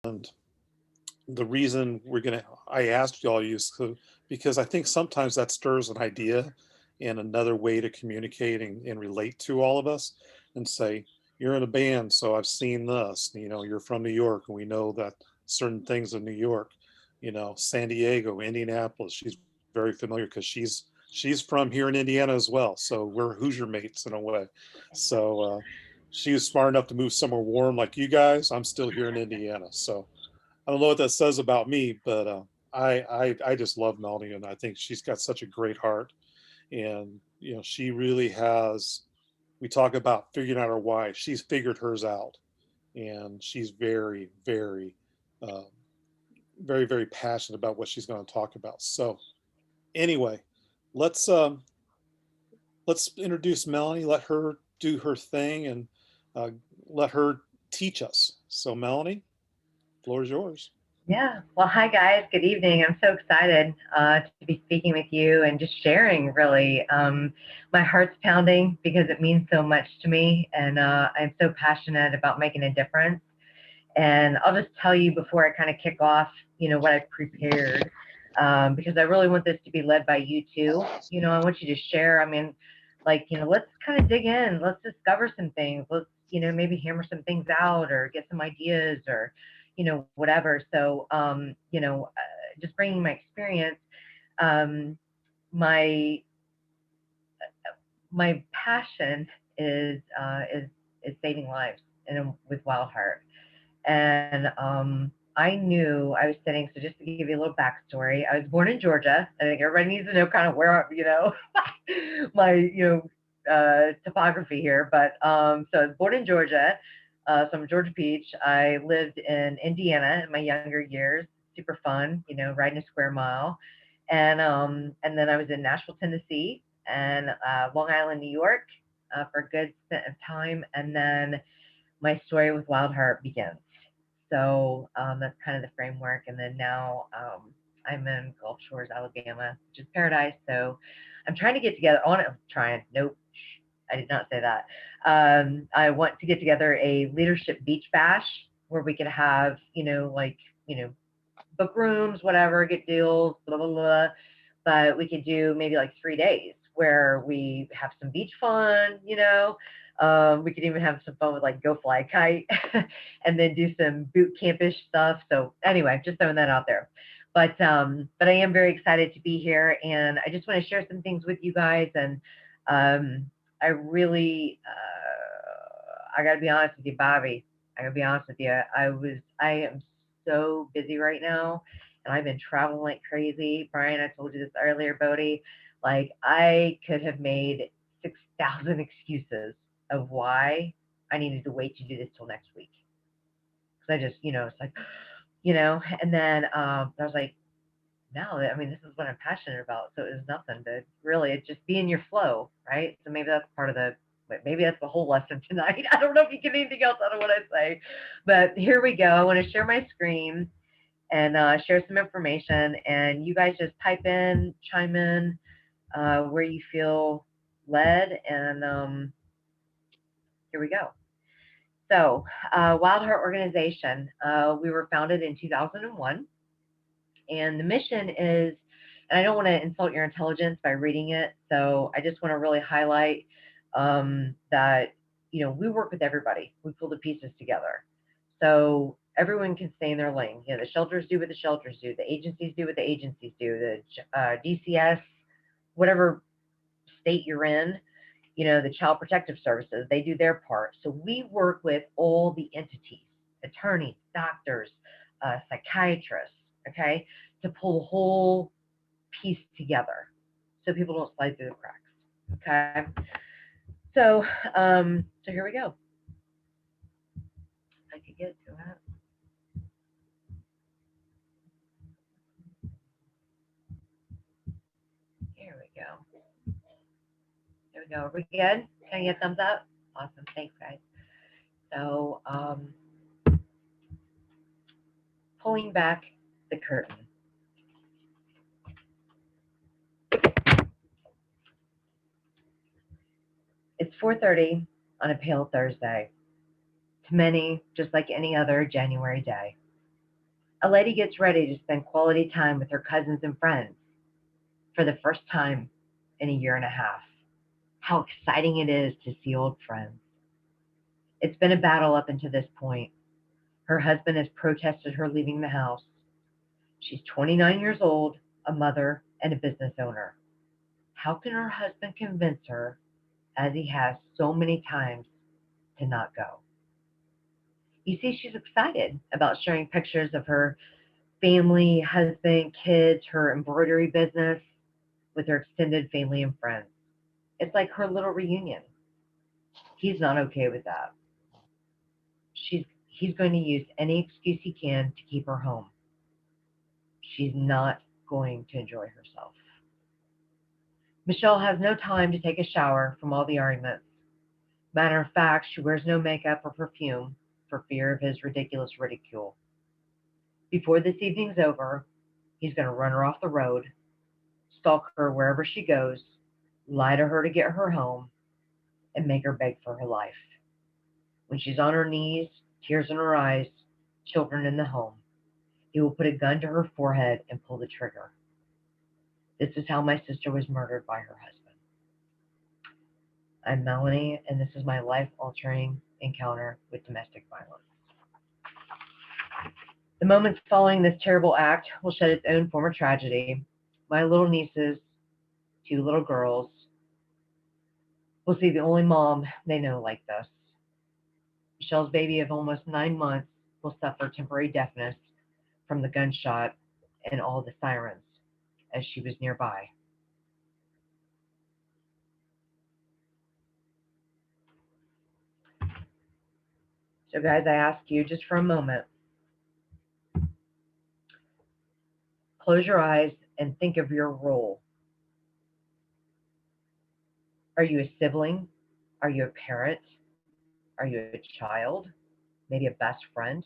the reason I asked y'all use because I think sometimes that stirs an idea and another way to communicate and relate to all of us and say, you're in a band, so I've seen this, you're from New York and we know that certain things in New York, San Diego, Indianapolis, she's very familiar because she's from here in Indiana as well. So we're Hoosier mates in a way. So she was smart enough to move somewhere warm like you guys. I'm still here in Indiana. So I don't know what that says about me, but I just love Melanie, and I think she's got such a great heart, and she really has. We talk about figuring out her why. She's figured hers out, and she's very, very, uh, very, very passionate about what she's going to talk about. So anyway, let's um, let's introduce Melanie. Let her do her thing, and uh, let her teach us. So Melanie, floor is yours. Yeah. Well, hi guys. Good evening. I'm so excited to be speaking with you and just sharing. Really, my heart's pounding because it means so much to me, and I'm so passionate about making a difference. And I'll just tell you before I kind of kick off, what I've prepared, because I really want this to be led by you too. I want you to share. I mean, like, let's kind of dig in. Let's discover some things. Let's, maybe hammer some things out or get some ideas or, whatever. So, just bringing my experience, um, my my passion is saving lives and with Wild Heart. And I knew I was sitting. So just to give you a little backstory, I was born in Georgia. I think everybody needs to know kind of where my topography here. But so I was born in Georgia. So I'm a Georgia peach. I lived in Indiana in my younger years. Super fun, riding a square mile, and then I was in Nashville, Tennessee, and Long Island, New York, for a good stint of time, and then my story with Wild Heart begins. So that's kind of the framework. And then now I'm in Gulf Shores, Alabama, which is paradise. So I'm trying to get together. I want to try. Nope, I did not say that. I want to get together a leadership beach bash where we could have, book rooms, whatever, get deals, blah, blah, blah. But we could do maybe like 3 days where we have some beach fun, we could even have some fun with like go fly a kite and then do some boot campish stuff. So anyway, just throwing that out there. But I am very excited to be here and I just want to share some things with you guys. And I really, I got to be honest with you, Bobby. I got to be honest with you. I am so busy right now and I've been traveling like crazy. Brian, I told you this earlier, Bodie. Like I could have made 6,000 excuses of why I needed to wait to do this till next week. Because I just, it's like, and then I was like, no, I mean, this is what I'm passionate about. So it was nothing but really, it's just be in your flow, right? So maybe that's part of maybe that's the whole lesson tonight. I don't know if you get anything else out of what I say, but here we go. I want to share my screen and share some information. And you guys just type in, chime in where you feel led. And here we go. So, Wild Heart Organization, we were founded in 2001. And the mission is, and I don't want to insult your intelligence by reading it. So I just want to really highlight that, we work with everybody. We pull the pieces together. So everyone can stay in their lane. The shelters do what the shelters do. The agencies do what the agencies do. The DCS, whatever state you're in, the Child Protective Services, they do their part. So we work with all the entities, attorneys, doctors, psychiatrists, okay, to pull the whole piece together so people don't slide through the cracks. Okay. So here we go. If I could get to it. Here we go. There we go. Are we good? Can I get thumbs up? Awesome. Thanks, guys. So, pulling back the curtain. It's 4:30 on a pale Thursday. To many, just like any other January day. A lady gets ready to spend quality time with her cousins and friends for the first time in a year and a half. How exciting it is to see old friends. It's been a battle up until this point. Her husband has protested her leaving the house. She's 29 years old, a mother, and a business owner. How can her husband convince her, as he has so many times, to not go? You see, she's excited about sharing pictures of her family, husband, kids, her embroidery business with her extended family and friends. It's like her little reunion. He's not okay with that. He's going to use any excuse he can to keep her home. She's not going to enjoy herself. Michelle has no time to take a shower from all the arguments. Matter of fact, she wears no makeup or perfume for fear of his ridiculous ridicule. Before this evening's over, he's going to run her off the road, stalk her wherever she goes, lie to her to get her home, and make her beg for her life. When she's on her knees, tears in her eyes, children in the home, he will put a gun to her forehead and pull the trigger. This is how my sister was murdered by her husband. I'm Melanie, and this is my life altering encounter with domestic violence. The moments following this terrible act will shed its own form of tragedy. My little nieces, two little girls, will see the only mom they know like this. Michelle's baby of almost 9 months will suffer temporary deafness from the gunshot and all the sirens as she was nearby. So, guys, I ask you just for a moment, close your eyes and think of your role. Are you a sibling? Are you a parent? Are you a child? Maybe a best friend?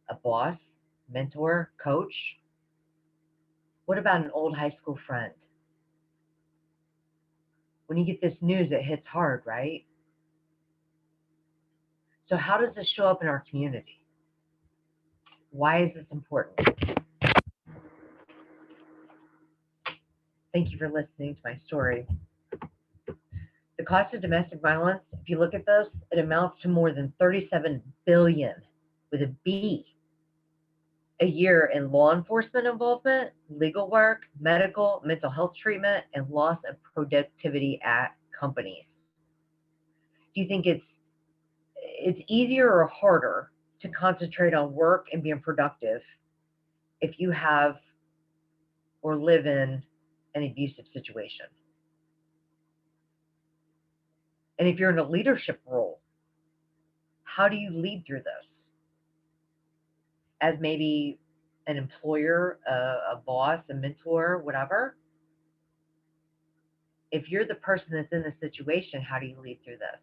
A boss? Mentor? Coach? What about an old high school friend? When you get this news, it hits hard, right? So, how does this show up in our community? Why is this important? Thank you for listening to my story. The cost of domestic violence, if you look at this, it amounts to more than 37 billion with a B a year in law enforcement involvement, legal work, medical, mental health treatment, and loss of productivity at companies. Do you think it's easier or harder to concentrate on work and being productive if you have or live in an abusive situation? And if you're in a leadership role, how do you lead through this? As maybe an employer, a boss, a mentor, whatever. If you're the person that's in the situation, how do you lead through this?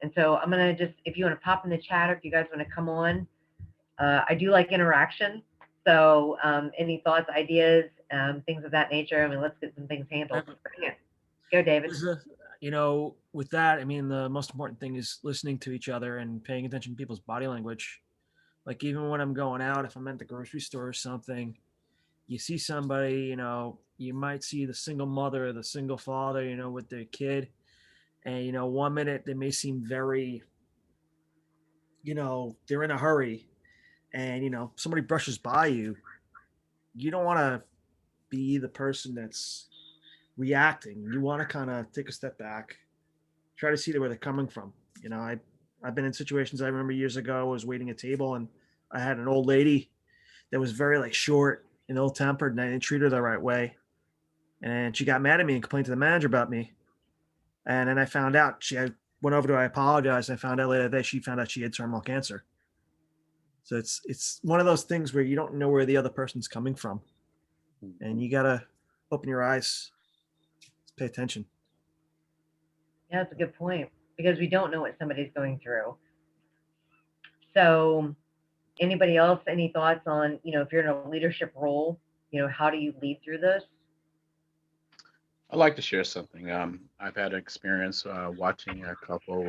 And so I'm going to just, if you want to pop in the chat, or if you guys want to come on, I do like interaction. So any thoughts, ideas, things of that nature? I mean, let's get some things handled. Yeah. Go, David. With that, I mean, the most important thing is listening to each other and paying attention to people's body language. Like, even when I'm going out, if I'm at the grocery store or something, you see somebody, you might see the single mother or the single father, with their kid. And, 1 minute they may seem very, they're in a hurry. And, somebody brushes by you. You don't want to be the person that's reacting. You want to kind of take a step back, try to see where they're coming from. I've been in situations. I remember years ago, I was waiting a table and I had an old lady that was very like short and ill tempered, and I didn't treat her the right way. And she got mad at me and complained to the manager about me. And then I found out I went over to I apologized. I found out later that she found out she had terminal cancer. So it's one of those things where you don't know where the other person's coming from, and you gotta open your eyes, pay attention. Yeah, that's a good point because we don't know what somebody's going through. So, anybody else, any thoughts on, if you're in a leadership role, how do you lead through this? I'd like to share something. I've had an experience watching a couple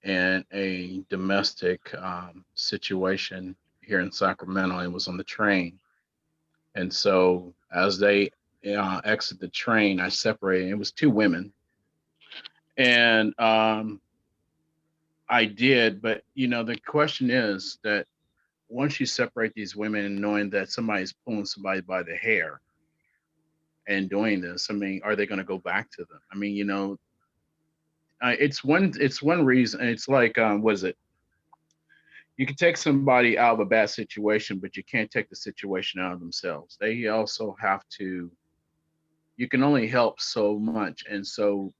in a domestic situation here in Sacramento. It was on the train. And so as they exit the train, I separated. It was two women. And I did. But, the question is that once you separate these women and knowing that somebody's pulling somebody by the hair and doing this, I mean, are they going to go back to them? I mean, it's one reason. It's like, what is it? You can take somebody out of a bad situation, but you can't take the situation out of themselves. They also have to, you can only help so much. And so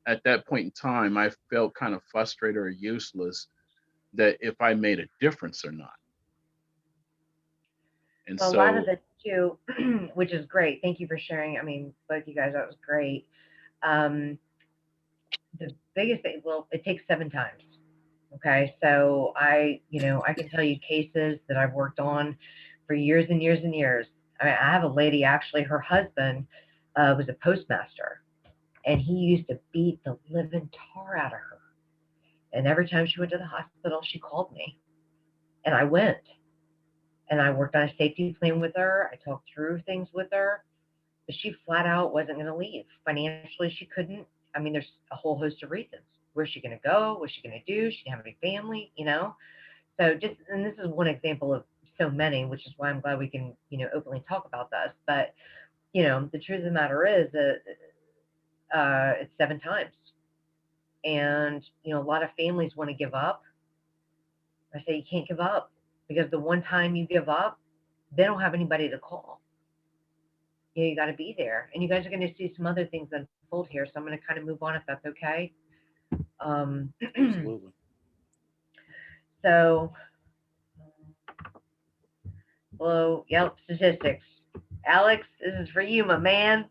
at that point in time, I felt kind of frustrated or useless that if I made a difference or not. And So a lot of so, it too, which is great. Thank you for sharing. I mean, both you guys, that was great. Um, the biggest thing, well, it takes 7 times. Okay, so I can tell you cases that I've worked on for years and years and years. I mean, I have a lady actually, her husband was a postmaster, and he used to beat the living tar out of her. And every time she went to the hospital, she called me, and I went, and I worked on a safety plan with her. I talked through things with her, but she flat out wasn't going to leave. Financially, she couldn't. I mean, there's a whole host of reasons. Where's she going to go? What's she going to do? She didn't have any family. So and this is one example of so many, which is why I'm glad we can, openly talk about this. But, the truth of the matter is that it's 7 times. And, a lot of families want to give up. I say you can't give up, because the one time you give up, they don't have anybody to call. You got to be there. And you guys are going to see some other things unfold here. So I'm going to kind of move on if that's okay. Absolutely. So, well, yep, statistics. Alex, this is for you, my man.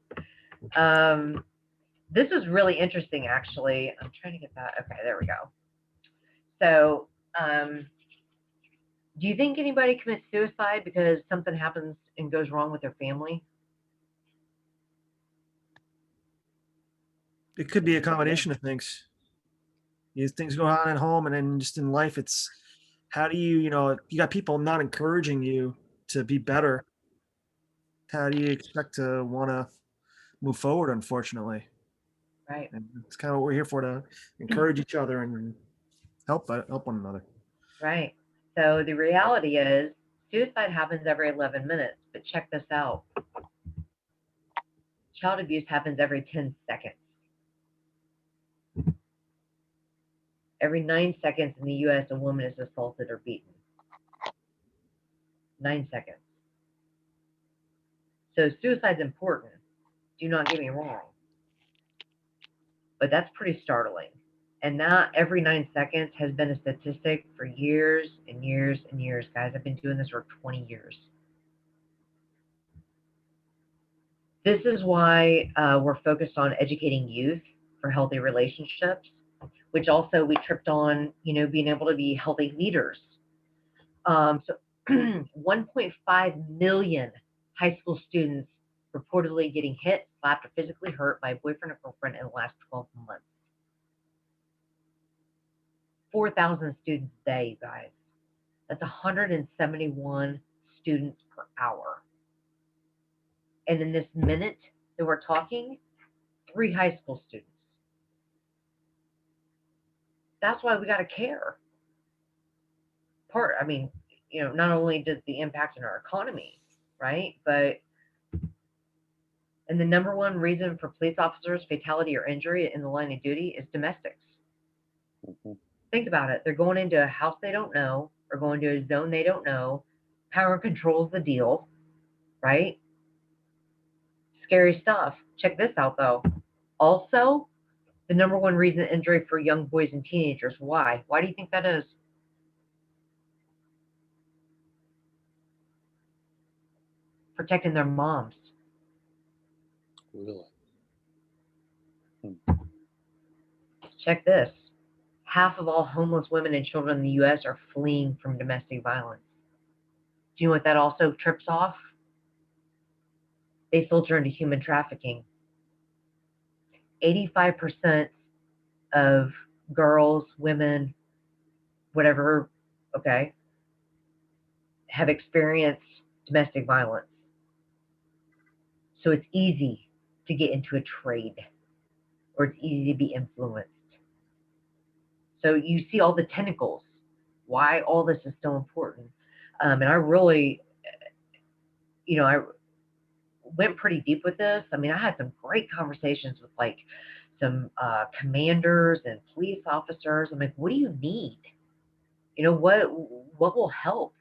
This is really interesting, actually. I'm trying to get that. Okay, there we go. So, do you think anybody commits suicide because something happens and goes wrong with their family? It could be a combination of things. Things go on at home, and then just in life, it's how do you got people not encouraging you to be better. How do you expect to want to move forward? Unfortunately, Right. and it's kind of what we're here for, to encourage each other and help one another. Right. So the reality is suicide happens every 11 minutes, but check this out. Child abuse happens every 10 seconds. Every 9 seconds in the U.S., a woman is assaulted or beaten. 9 seconds. So suicide's important. Do not get me wrong. But that's pretty startling. And that every 9 seconds has been a statistic for years and years and years, guys. I've been doing this for 20 years. This is why we're focused on educating youth for healthy relationships, which also we tripped on, being able to be healthy leaders. So 1.5 million high school students reportedly getting hit, slapped, or physically hurt by a boyfriend or girlfriend in the last 12 months. 4,000 students a day, you guys. That's 171 students per hour. And in this minute that we're talking, 3 high school students. That's why we got to care. Not only does the impact on our economy, right? But, and the number one reason for police officers' fatality or injury in the line of duty is domestics. Mm-hmm. Think about it. They're going into a house they don't know, or going to a zone they don't know. Power controls the deal, right? Scary stuff. Check this out, though. Also, the number one reason injury for young boys and teenagers. Why? Why do you think that is? Protecting their moms. Really? Check this. Half of all homeless women and children in the U.S. are fleeing from domestic violence. Do you know what that also trips off? They filter into human trafficking. 85% of girls, women, whatever, okay, have experienced domestic violence. So it's easy to get into a trade, or it's easy to be influenced. So you see all the tentacles, why all this is so important. And I really, I went pretty deep with this. I mean, I had some great conversations with like some commanders and police officers. I'm like, what do you need? What will help?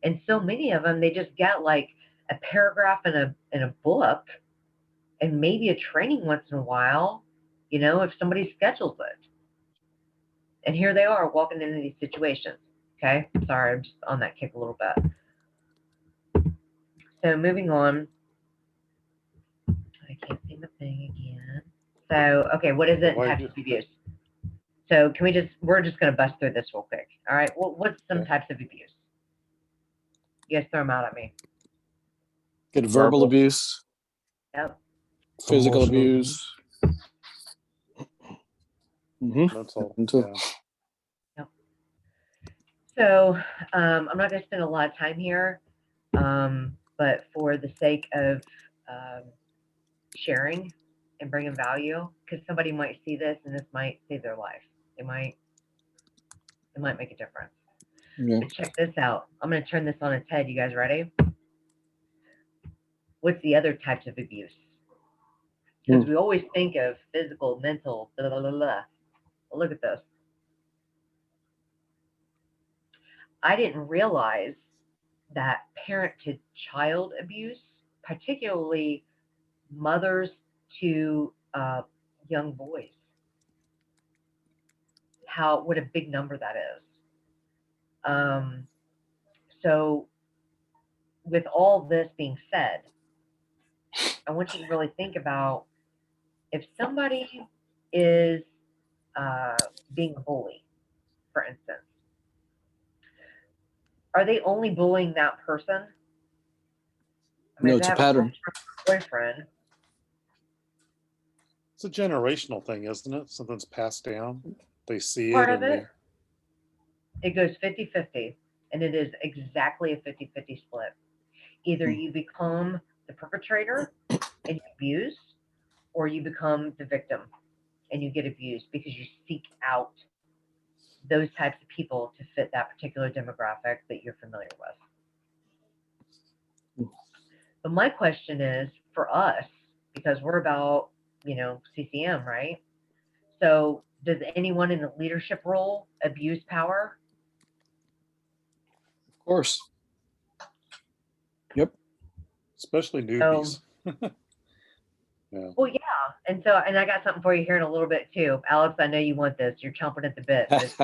And so many of them, they just get like a paragraph in a book, and maybe a training once in a while, if somebody schedules it. And here they are walking into these situations. Okay, sorry, I'm just on that kick a little bit. So moving on. I can't see the thing again. So, okay, what is it? Types of abuse. So we're just going to bust through this real quick. All right, what's some types of abuse? You guys throw them out at me. Get verbal abuse. Yep. Physical abuse. Mental. Yeah. Yep. So I'm not going to spend a lot of time here, but for the sake of sharing and bringing value, because somebody might see this and this might save their life. It might make a difference. Yeah. But check this out. I'm going to turn this on its head. You guys ready? What's the other types of abuse? Because we always think of physical, mental, blah, blah, blah, blah. Well, look at this. I didn't realize that parent to child abuse, particularly mothers to young boys, what a big number that is. So with all this being said, I want you to really think about if somebody is being a bully, for instance, are they only bullying that person? I mean, No, it's a pattern. Boyfriend. It's a generational thing, isn't it? Something's passed down. They see Part it. of it. It goes 50-50, and it is exactly a 50-50 split. Either you become the perpetrator and you abuse, or you become the victim and you get abused because you seek out those types of people to fit that particular demographic that you're familiar with. But my question is for us, because we're about, CCM, right? So does anyone in the leadership role abuse power? Of course. Yep. Especially newbies. Yeah. Well, yeah. And I got something for you here in a little bit too. Alex, I know you want this. You're chomping at the bit. Okay.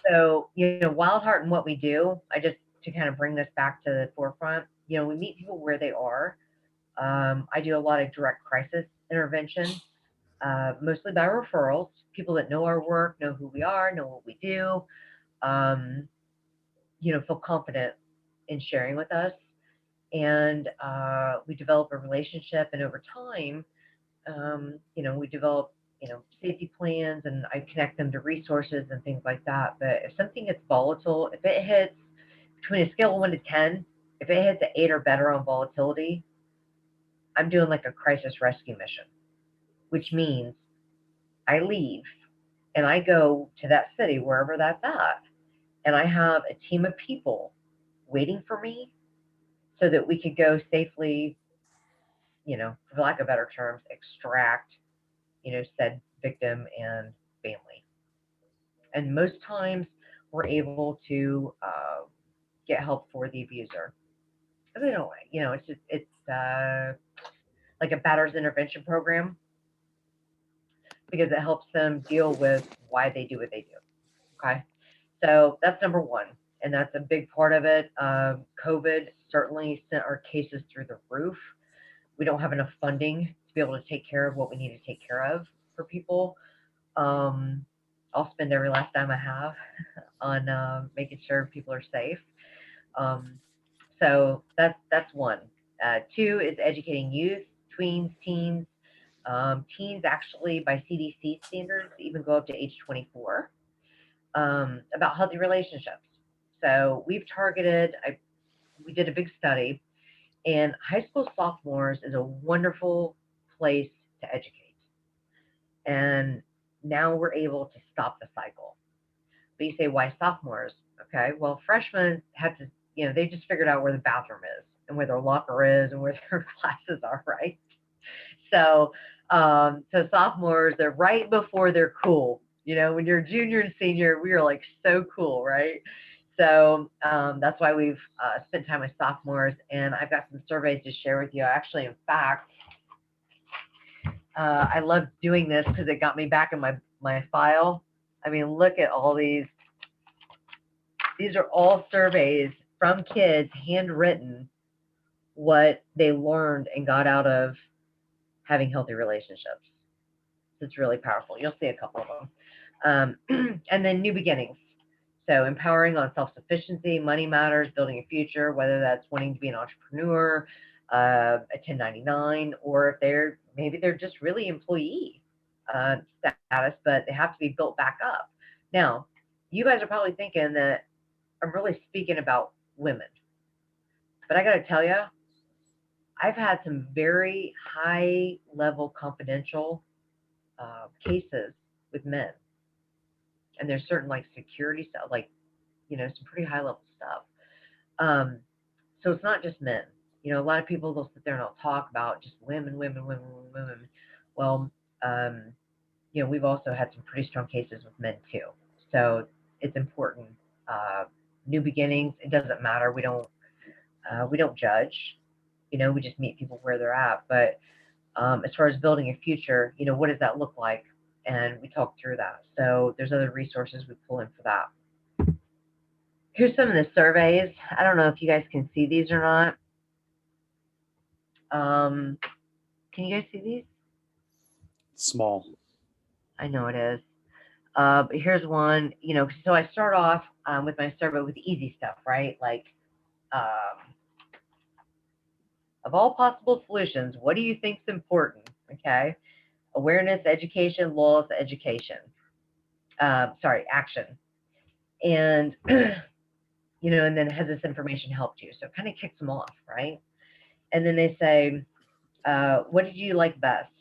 So, Wild Heart and what we do, to kind of bring this back to the forefront, we meet people where they are. I do a lot of direct crisis intervention, mostly by referrals, people that know our work, know who we are, know what we do, feel confident in sharing with us. And we develop a relationship, and over time, we develop, safety plans, and I connect them to resources and things like that. But if something gets volatile, if it hits between a scale of 1 to 10, if it hits an 8 or better on volatility, I'm doing like a crisis rescue mission, which means I leave and I go to that city, wherever that's at, and I have a team of people waiting for me so that we could go safely, for lack of better terms, extract, said victim and family. And most times we're able to get help for the abuser. They don't, it's like a batter's intervention program, because it helps them deal with why they do what they do. Okay. So that's number one. And that's a big part of it. COVID certainly sent our cases through the roof. We don't have enough funding to be able to take care of what we need to take care of for people. I'll spend every last dime I have on making sure people are safe. So that's one. Two is educating youth, tweens, teens, Teens actually, by CDC standards, even go up to age 24, about healthy relationships. So we've targeted, we did a big study, and high school sophomores is a wonderful place to educate. And now we're able to stop the cycle. But you say, why sophomores? Okay, well, freshmen have to, they just figured out where the bathroom is and where their locker is and where their classes are, right? So, so sophomores, they're right before they're cool. When you're junior and senior, we are like so cool, right? So that's why we've spent time with sophomores, and I've got some surveys to share with you. Actually, in fact, I love doing this because it got me back in my file. I mean, look at all these. These are all surveys from kids, handwritten, what they learned and got out of having healthy relationships. It's really powerful. You'll see a couple of them. And then new beginnings. So empowering on self-sufficiency, money matters, building a future, whether that's wanting to be an entrepreneur, a 1099, or if maybe they're just really employee status, but they have to be built back up. Now, you guys are probably thinking that I'm really speaking about women, but I got to tell you, I've had some very high level confidential cases with men, and there's certain like security stuff, like some pretty high level stuff. So it's not just men. A lot of people, they'll sit there and they'll talk about just women. Well, we've also had some pretty strong cases with men too. So it's important. New beginnings. It doesn't matter. We don't judge. We just meet people where they're at. But as far as building a future, what does that look like? And we talk through that. So there's other resources we pull in for that. Here's some of the surveys. I don't know if you guys can see these or not. Can you guys see these? Small. I know it is. But here's one, so I start off with my survey with the easy stuff, right? Like, of all possible solutions, what do you think is important? Okay. Awareness, education, laws, education. Action. And, and then has this information helped you? So it kind of kicks them off, right? And then they say, what did you like best?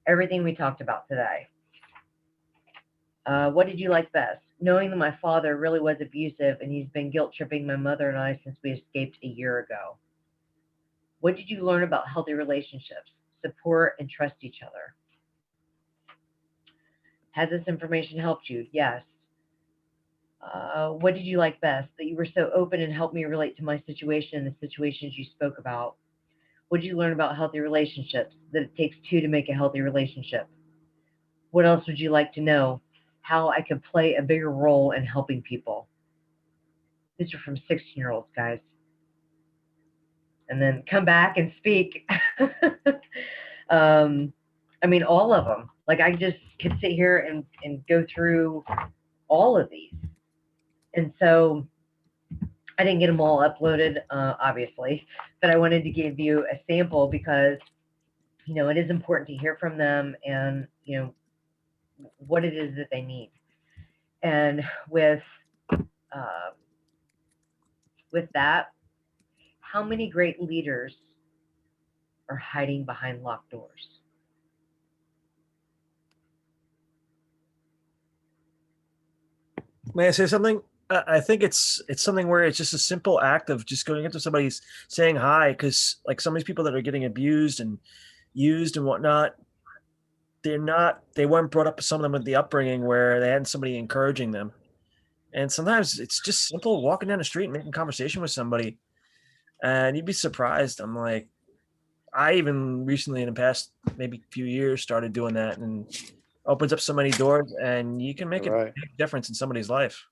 Everything we talked about today. What did you like best? Knowing that my father really was abusive and he's been guilt tripping my mother and I since we escaped a year ago. What did you learn about healthy relationships? Support and trust each other. Has this information helped you? Yes. What did you like best? That you were so open and helped me relate to my situation and the situations you spoke about. What did you learn about healthy relationships? That it takes two to make a healthy relationship. What else would you like to know? How I could play a bigger role in helping people. These are from 16-year-olds, guys. And then come back and speak. I mean, all of them. Like, I just could sit here and go through all of these. And so I didn't get them all uploaded, obviously, but I wanted to give you a sample because, it is important to hear from them and, what it is that they need. And with that, how many great leaders are hiding behind locked doors? May I say something? I think it's something where it's just a simple act of just going up to somebody saying hi, because like some of these people that are getting abused and used and whatnot, they weren't brought up, some of them, with the upbringing where they had somebody encouraging them. And sometimes it's just simple walking down the street and making conversation with somebody, and you'd be surprised. I'm like, I even recently in the past maybe few years started doing that, and opens up so many doors, and you can make a big difference in somebody's life.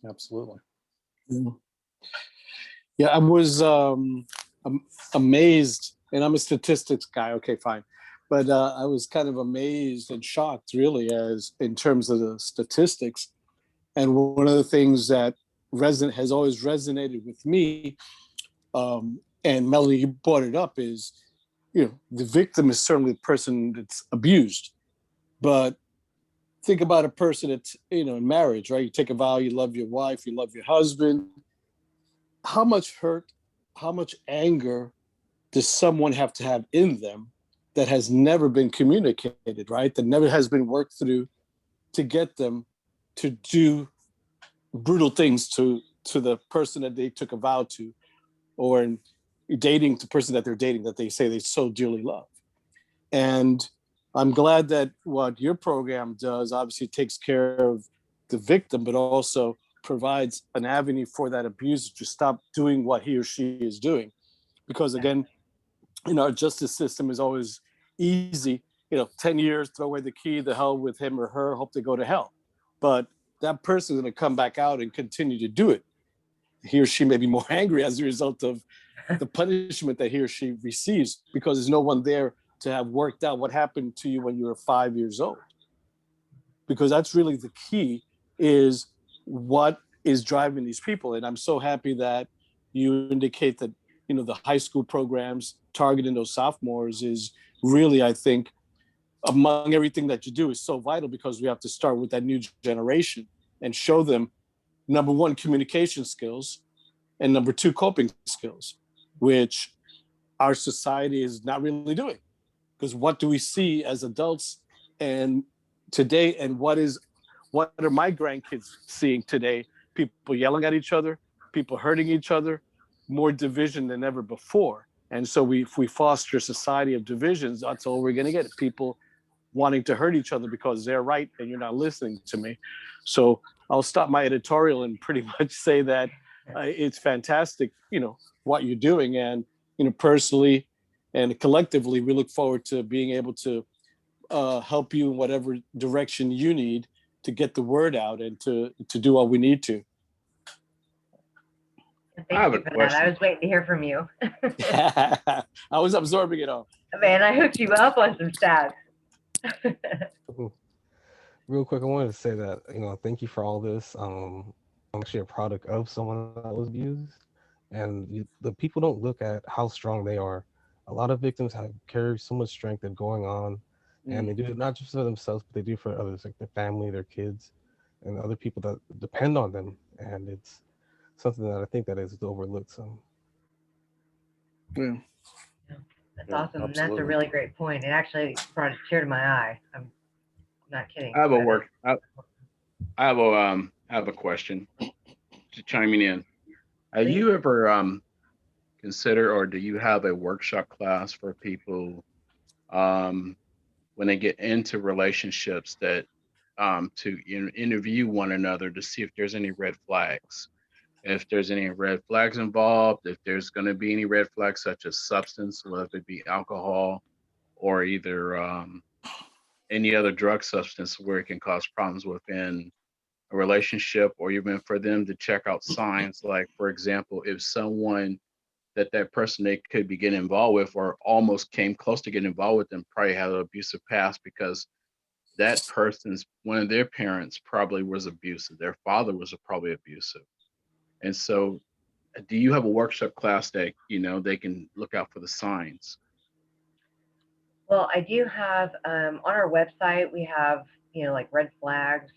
Absolutely. Yeah, I was amazed, and I'm a statistics guy. Okay, fine. But I was kind of amazed and shocked, really, as in terms of the statistics. And one of the things that has always resonated with me, and Melanie, you brought it up, is, the victim is certainly the person that's abused, but think about a person that's, in marriage, right? You take a vow, you love your wife, you love your husband. How much hurt, how much anger does someone have to have in them that has never been communicated, right? That never has been worked through to get them to do brutal things to the person that they took a vow to, or in dating the person that they're dating that they say they so dearly love. And I'm glad that what your program does obviously takes care of the victim, but also provides an avenue for that abuser to stop doing what he or she is doing. Because again, our justice system is always easy, 10 years, throw away the key, the hell with him or her, hope they go to hell. But that person is going to come back out and continue to do it. He or she may be more angry as a result of the punishment that he or she receives, because there's no one there to have worked out what happened to you when you were 5 years old. Because that's really the key, is what is driving these people. And I'm so happy that you indicate that, the high school programs targeting those sophomores is really, I think, among everything that you do, is so vital, because we have to start with that new generation and show them, number one, communication skills, and number two, coping skills, which our society is not really doing. Because what do we see as adults and today, and what are my grandkids seeing today? People yelling at each other, people hurting each other, more division than ever before. And so if we foster a society of divisions, that's all we're going to get. People wanting to hurt each other because they're right and you're not listening to me. So I'll stop my editorial and pretty much say that it's fantastic, what you're doing. And, personally and collectively, we look forward to being able to help you in whatever direction you need to get the word out and to do what we need to. Thank you for that. I was waiting to hear from you. I was absorbing it all. Man, I hooked you up on some stats. Real quick, I wanted to say that, thank you for all this. I'm actually a product of someone that was abused, and the people don't look at how strong they are. A lot of victims have carry so much strength and going on, and they do it not just for themselves, but they do it for others, like their family, their kids, and other people that depend on them. And it's something that I think that is overlooked. So, yeah. That's awesome. And that's a really great point. It actually brought a tear to my eye. I'm not kidding. I have a question to chiming in. Have you ever consider, or do you have a workshop class for people when they get into relationships that to interview one another to see if there's any red flags? If there's any red flags involved, if there's going to be any red flags such as substance, whether it be alcohol or either any other drug substance where it can cause problems within a relationship, or even for them to check out signs like, for example, if someone that person they could be getting involved with or almost came close to getting involved with them probably had an abusive past, because that person's one of their parents probably was abusive. Their father was probably abusive. And so do you have a workshop class that, they can look out for the signs? Well, I do have, on our website, we have, like red flags.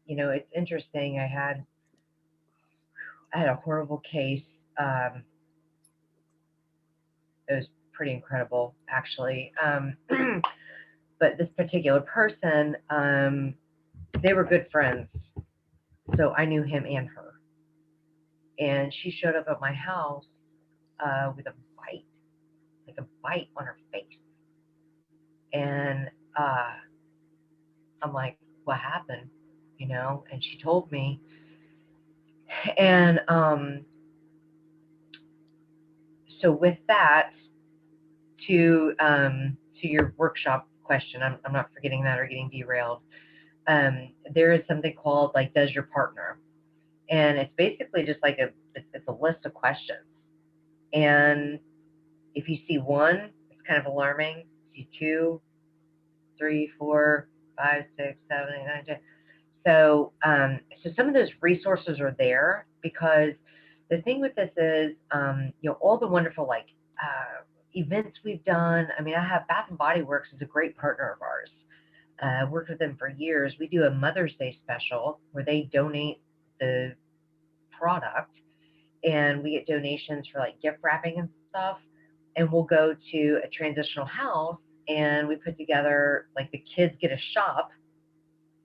It's interesting. I had a horrible case. It was pretty incredible, actually. But this particular person, they were good friends. So I knew him and her. And she showed up at my house with a bite on her face. And I'm like, what happened? And she told me. And so with that, to your workshop question, I'm not forgetting that or getting derailed. There is something called like, does your partner? And it's basically just like it's a list of questions. And if you see one, it's kind of alarming. See 2, 3, 4, 5, 6, 7, 8, 9, 10. So some of those resources are there, because the thing with this is, all the wonderful events we've done. I mean, I have Bath and Body Works is a great partner of ours. I've worked with them for years. We do a Mother's Day special where they donate the product, and we get donations for like gift wrapping and stuff. And we'll go to a transitional house and we put together, like, the kids get a shop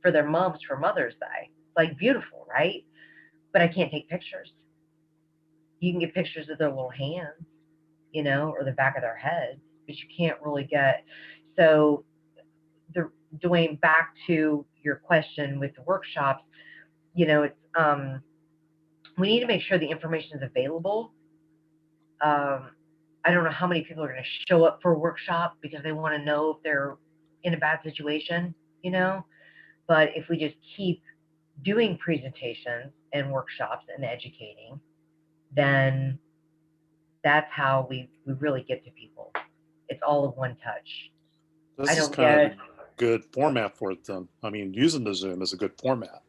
for their moms for Mother's Day. Like, beautiful, right? But I can't take pictures. You can get pictures of their little hands, or the back of their heads, but you can't really get. So, Duane, back to your question with the workshops, it's we need to make sure the information is available. I don't know how many people are going to show up for a workshop because they want to know if they're in a bad situation, but if we just keep doing presentations and workshops and educating, then that's how we really get to people. It's all of one touch. This is kind of a good format for it then. I mean, using the Zoom is a good format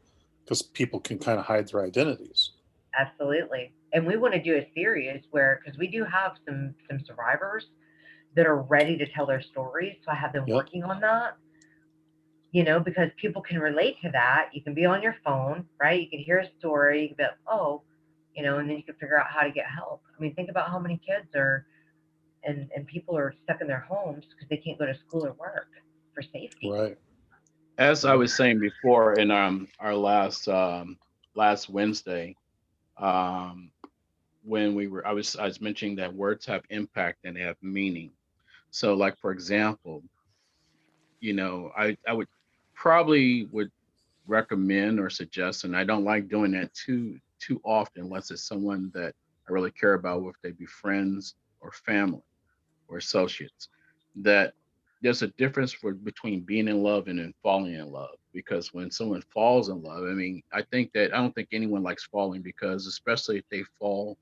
because people can kind of hide their identities. Absolutely. And we want to do a series because we do have some survivors that are ready to tell their stories. So I have them working on that, because people can relate to that. You can be on your phone, right? You can hear a story, you can be like, oh, and then you can figure out how to get help. I mean, think about how many kids and people are stuck in their homes because they can't go to school or work for safety. Right. As I was saying before in our last Wednesday, when I was mentioning that words have impact and they have meaning. So, like, for example, I would probably recommend or suggest, and I don't like doing that too often unless it's someone that I really care about, whether they be friends or family or associates, that there's a difference between being in love and then falling in love. Because when someone falls in love, I mean, I don't think anyone likes falling, because especially if they fall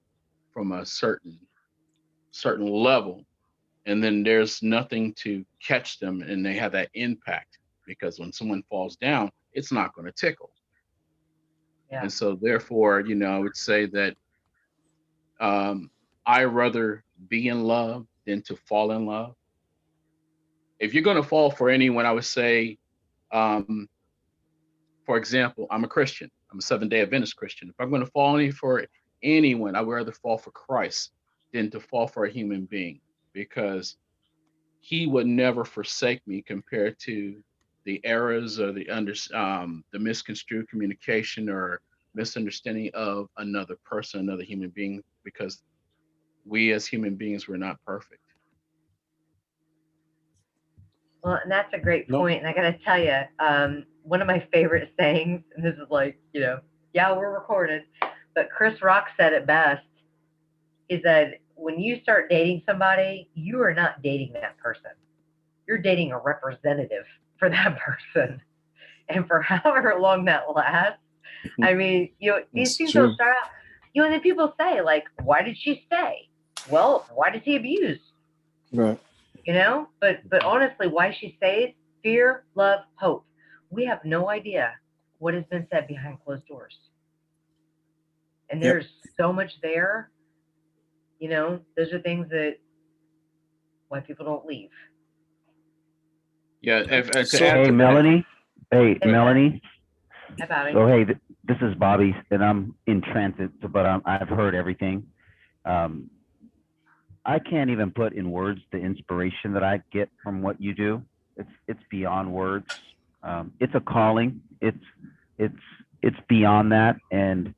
from a certain level, and then there's nothing to catch them and they have that impact, because when someone falls down, it's not going to tickle. Yeah. And so therefore, I would say that I rather be in love than to fall in love. If you're going to fall for anyone, I would say, for example, I'm a Christian. I'm a Seventh-day Adventist Christian. If I'm going to fall for anyone, I would rather fall for Christ than to fall for a human being, because he would never forsake me, compared to the errors or the misconstrued communication or misunderstanding of another person, another human being, because we as human beings, we're not perfect. Well, and that's a great point. And I got to tell you, one of my favorite sayings, and this is like, yeah, we're recorded, but Chris Rock said it best, is that when you start dating somebody, you are not dating that person. You're dating a representative for that person. And for however long that lasts, I mean, these things will start out, and then people say, like, why did she stay? Well, why does he abuse? Right. But honestly, why she stays: fear, love, hope. We have no idea what has been said behind closed doors. And there's so much there. Those are things that why people don't leave. Yeah. Hey, Melanie. Hey, Melanie. Hi, Bobby. So, hey, this is Bobby, and I'm in transit, but I've heard everything. I can't even put in words the inspiration that I get from what you do. It's beyond words. It's a calling. It's beyond that, and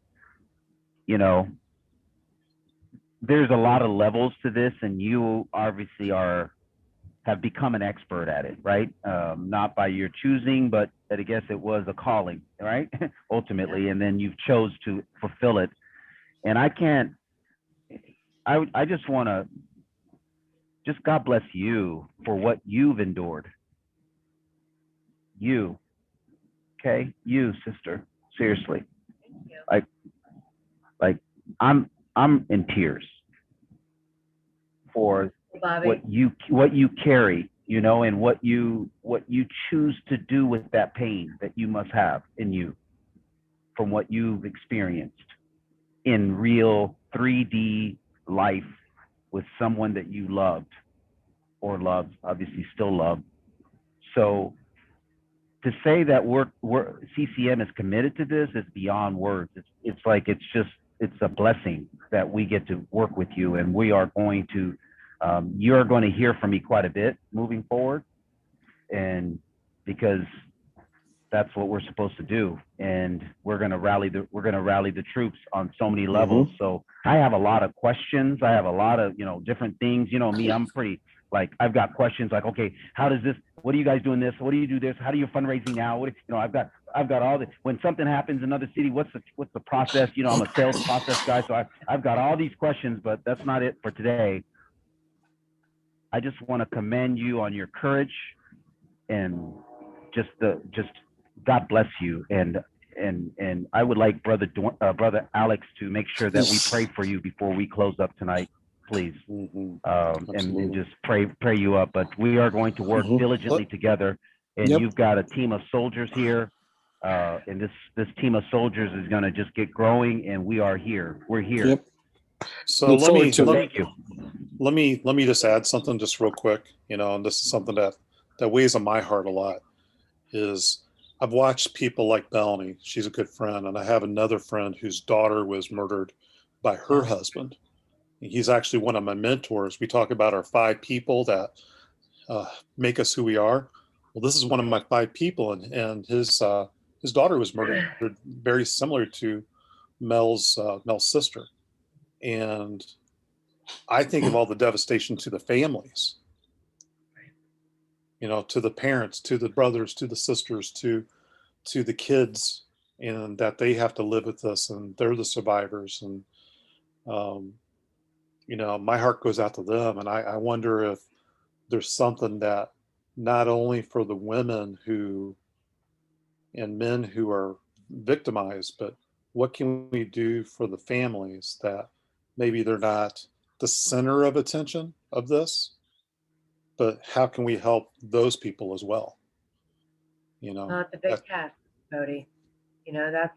there's a lot of levels to this, and you obviously have become an expert at it, right? Not by your choosing, but I guess it was a calling, right? Ultimately, and then you've chose to fulfill it. And I just want to, God bless you for what you've endured. You, okay? You, sister, seriously. Like I'm in tears for what you carry, and what you choose to do with that pain that you must have in you from what you've experienced in real 3D life with someone that you loved or loved, obviously still loved. So to say that we're CCM is committed to this is beyond words. It's like it's a blessing that we get to work with you, and we are going to you're going to hear from me quite a bit moving forward, and because that's what we're supposed to do, and we're going to rally the troops on so many levels. So I have a lot of questions. I have a lot of different things. Me, I'm pretty like, I've got questions like, okay, how does this? What are you guys doing this? What do you do this? How do you fundraising now? What I've got all the, when something happens in another city, what's the process? I'm a sales process guy, so I've got all these questions, but that's not it for today. I just want to commend you on your courage, and just God bless you, and I would like brother Alex to make sure that we pray for you before we close up tonight, please, and just pray you up. But we are going to work diligently together, and you've got a team of soldiers here, and this team of soldiers is going to just get growing, and we are here. We're here. Yep. So Let me just add something just real quick, and this is something that weighs on my heart a lot, is I've watched people like Melanie. She's a good friend. And I have another friend whose daughter was murdered by her husband. He's actually one of my mentors. We talk about our 5 people that make us who we are. Well, this is one of my 5 people, and his daughter was murdered very similar to Mel's sister. And I think of all the devastation to the families, to the parents, to the brothers, to the sisters, to the kids, and that they have to live with this, and they're the survivors. And, my heart goes out to them. And I wonder if there's something that not only for the women and men who are victimized, but what can we do for the families that maybe they're not the center of attention of this, but how can we help those people as well? It's a big task, Cody. That's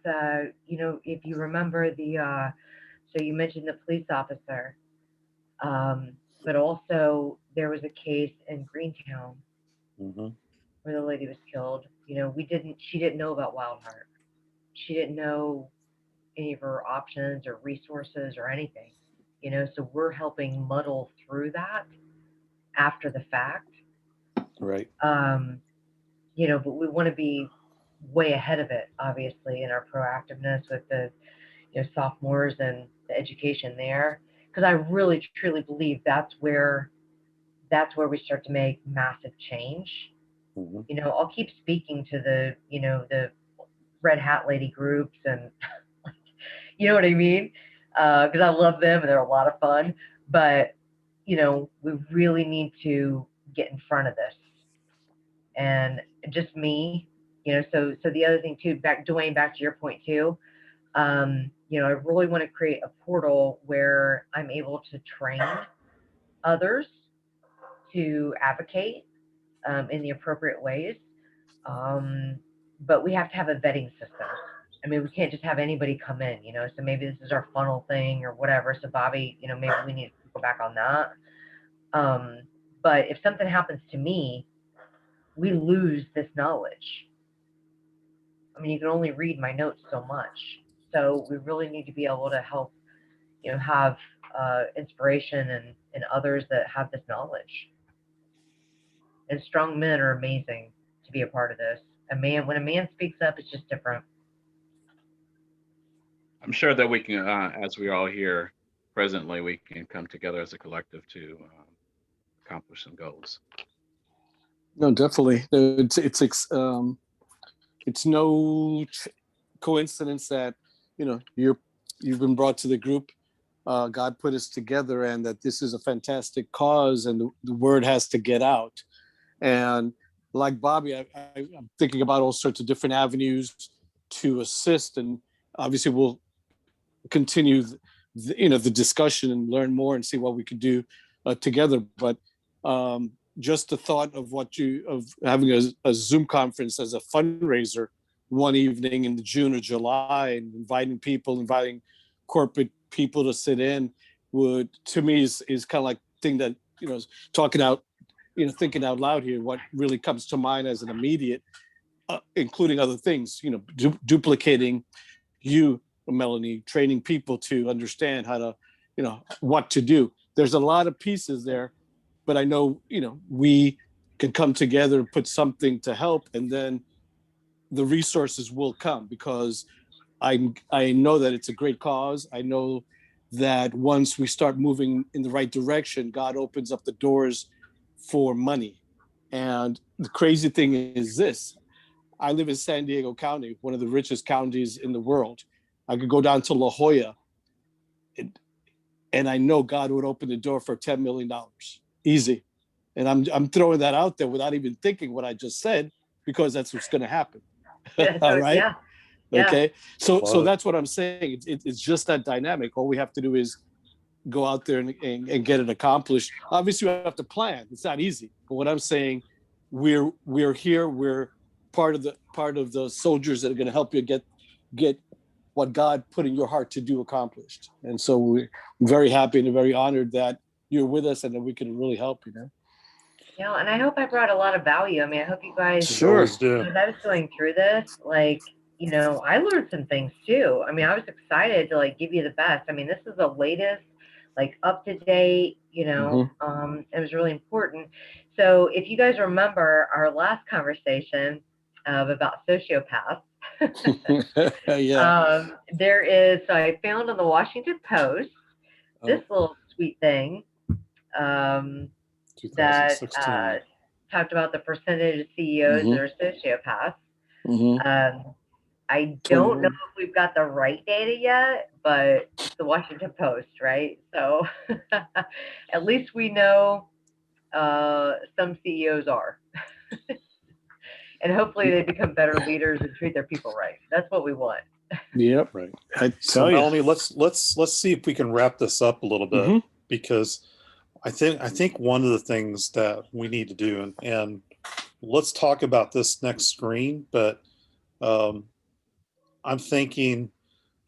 if you remember so you mentioned the police officer, but also there was a case in Greentown where the lady was killed. She didn't know about Wildheart. She didn't know any of her options or resources or anything. So we're helping muddle through that after the fact. Right. But we want to be way ahead of it, obviously, in our proactiveness with the sophomores and the education there, because I really truly believe that's where we start to make massive change. I'll keep speaking to the red hat lady groups, and you know what I mean, because I love them and they're a lot of fun, but we really need to get in front of this. And just me, so the other thing too, Duane, back to your point too, I really want to create a portal where I'm able to train others to advocate in the appropriate ways. But we have to have a vetting system. I mean, we can't just have anybody come in, so maybe this is our funnel thing or whatever. So Bobby, maybe we need to go back on that. But if something happens to me, we lose this knowledge. I mean, you can only read my notes so much. So we really need to be able to help, have inspiration and others that have this knowledge. And strong men are amazing to be a part of this. When a man speaks up, it's just different. I'm sure that we can, as we all here presently, we can come together as a collective to accomplish some goals. No, definitely. It's no coincidence that you've been brought to the group. God put us together, and that this is a fantastic cause, and the word has to get out. And like Bobby, I'm thinking about all sorts of different avenues to assist, and obviously we'll continue the discussion and learn more and see what we could do together. But just the thought of having a Zoom conference as a fundraiser one evening in June or July, and inviting corporate people to sit in, would, to me, is kind of like thing that talking out thinking out loud here, what really comes to mind as an immediate, including other things, duplicating you, Melanie, training people to understand how to, what to do. There's a lot of pieces there, but I know, we can come together and put something to help, and then the resources will come, because I know that it's a great cause. I know that once we start moving in the right direction, God opens up the doors for money. And the crazy thing is this: I live in San Diego County, one of the richest counties in the world. I could go down to La Jolla, and I know God would open the door for $10 million, easy. And I'm throwing that out there without even thinking what I just said, because that's what's going to happen. All right. Yeah. Yeah. Okay. So that's what I'm saying. It's just that dynamic. All we have to do is go out there and get it accomplished. Obviously, we have to plan. It's not easy. But what I'm saying, we're here. We're part of the soldiers that are going to help you get what God put in your heart to do accomplished. And so we're very happy and very honored that you're with us and that we can really help you. Yeah, and I hope I brought a lot of value. I mean, I hope you guys, Sure. as I was going through this, like, I learned some things too. I mean, I was excited to give you the best. I mean, this is the latest, up to date, it was really important. So if you guys remember our last conversation about sociopaths, Yeah. so I found on the Washington Post this little sweet thing that talked about the percentage of CEOs that are sociopaths. I don't know if we've got the right data yet, but it's the Washington Post, right? So at least we know some CEOs are. And hopefully they become better leaders and treat their people right. That's what we want. Yep. Right. So Melanie, let's see if we can wrap this up a little bit, because I think one of the things that we need to do, and let's talk about this next screen, but I'm thinking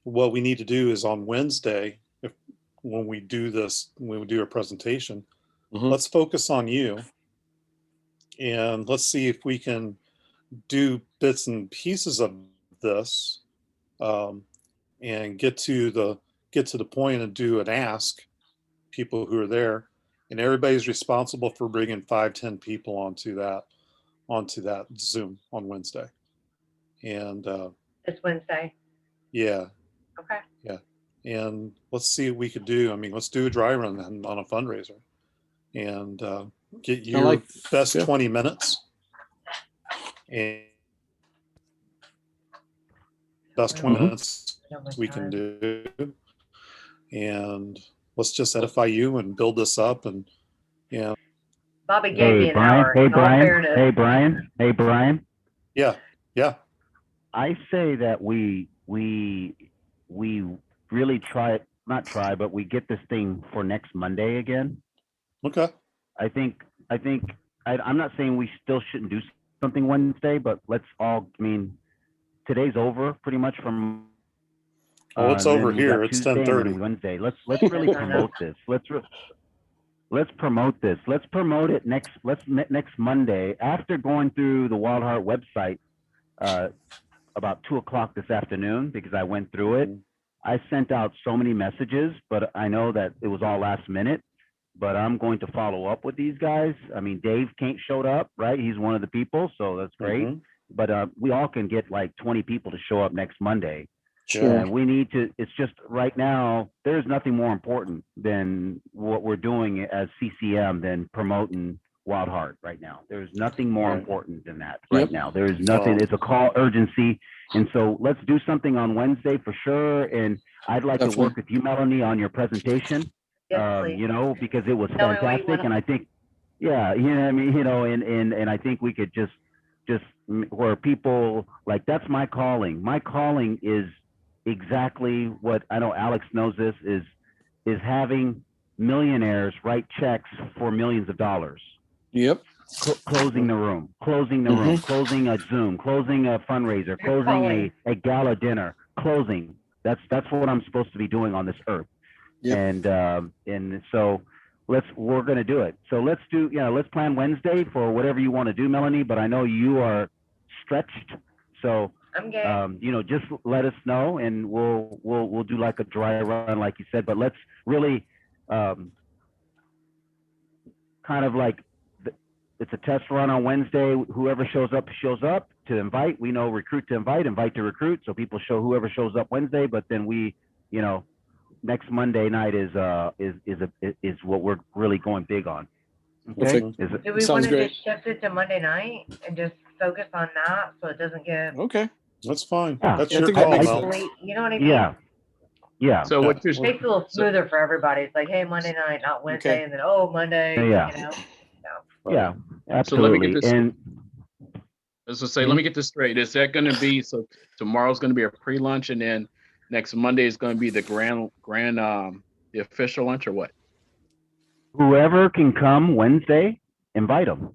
what we need to do is on Wednesday, when we do a presentation, let's focus on you, and let's see if we can do bits and pieces of this, and get to the point and do an ask people who are there, and everybody's responsible for bringing 5-10 people onto that Zoom on Wednesday. And this Wednesday. Yeah. Okay. Yeah. And let's see what we could do. I mean, let's do a dry run on a fundraiser, and get your best 20 minutes and best 20 minutes we can do. And let's just edify you and build this up. And Bobby gave me an Brian, hour. Hey, Brian. Yeah. I say that we really but we get this thing for next Monday again. Okay. I'm not saying we still shouldn't do something Wednesday, but let's all, today's over pretty much from. It's over here. It's 10:30. Wednesday. Let's really promote this. Let's promote this. Let's promote it next Monday after going through the Wild Heart website about 2:00 this afternoon, because I went through it. I sent out so many messages, but I know that it was all last minute. But I'm going to follow up with these guys. I mean, Dave showed up, right? He's one of the people, so that's great. But we all can get 20 people to show up next Monday. Sure. And we need to, it's just right now, there's nothing more important than what we're doing as CCM than promoting Wild Heart right now. There's nothing more important than that right now. There is nothing, it's a call urgency. And so let's do something on Wednesday for sure. And I'd like to work with you, Melanie, on your presentation, because it was fantastic. And I think, and I think we could just where people that's my calling. My calling is exactly what I know Alex knows this is having millionaires write checks for millions of dollars. Yep. Closing the room, closing a Zoom, closing a fundraiser, closing a gala dinner, closing. That's what I'm supposed to be doing on this earth. Yep. And so we're going to do it. So let's plan Wednesday for whatever you want to do, Melanie, but I know you are stretched. So, I'm game. just let us know and we'll do like a dry run, like you said, but let's really, kind of like it's a test run on Wednesday. Whoever shows up to invite. We know recruit to invite to recruit. So people whoever shows up Wednesday, but then we, next Monday night is what we're really going big on. Okay. Perfect. Do we Sounds want to great. just shift it to Monday night and just focus on that so it doesn't get Okay. That's fine. Yeah. That's I your think that call, makes Mel. sense. late? You know what I mean? Yeah. So what you're It makes it a little smoother for everybody. It's like, hey, Monday night, not Wednesday, Okay. and then Monday. Yeah. No. Absolutely. So let me get this. And As I say, let me get this straight. Is that going to be so? Tomorrow's going to be a pre-lunch, and then next Monday is going to be the grand the official lunch, or what? whoever can come Wednesday, invite them.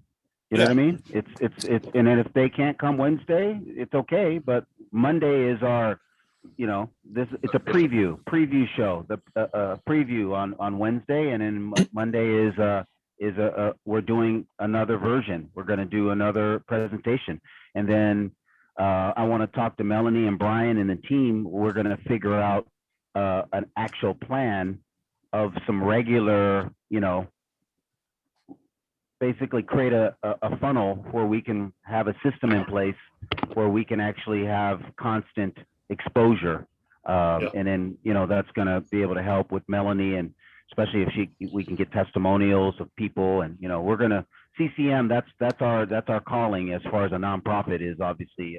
You know Yeah. what I mean? It's and then if they can't come Wednesday, it's okay. But Monday is our, it's a preview show, the preview on Wednesday, and then Monday is we're doing another version. We're going to do another presentation, and then I want to talk to Melanie and Brian and the team. We're going to figure out an actual plan of some regular, basically create a funnel where we can have a system in place where we can actually have constant exposure. And then, that's going to be able to help with Melanie, and especially if we can get testimonials of people, and, we're going to CCM. That's our calling as far as a nonprofit is obviously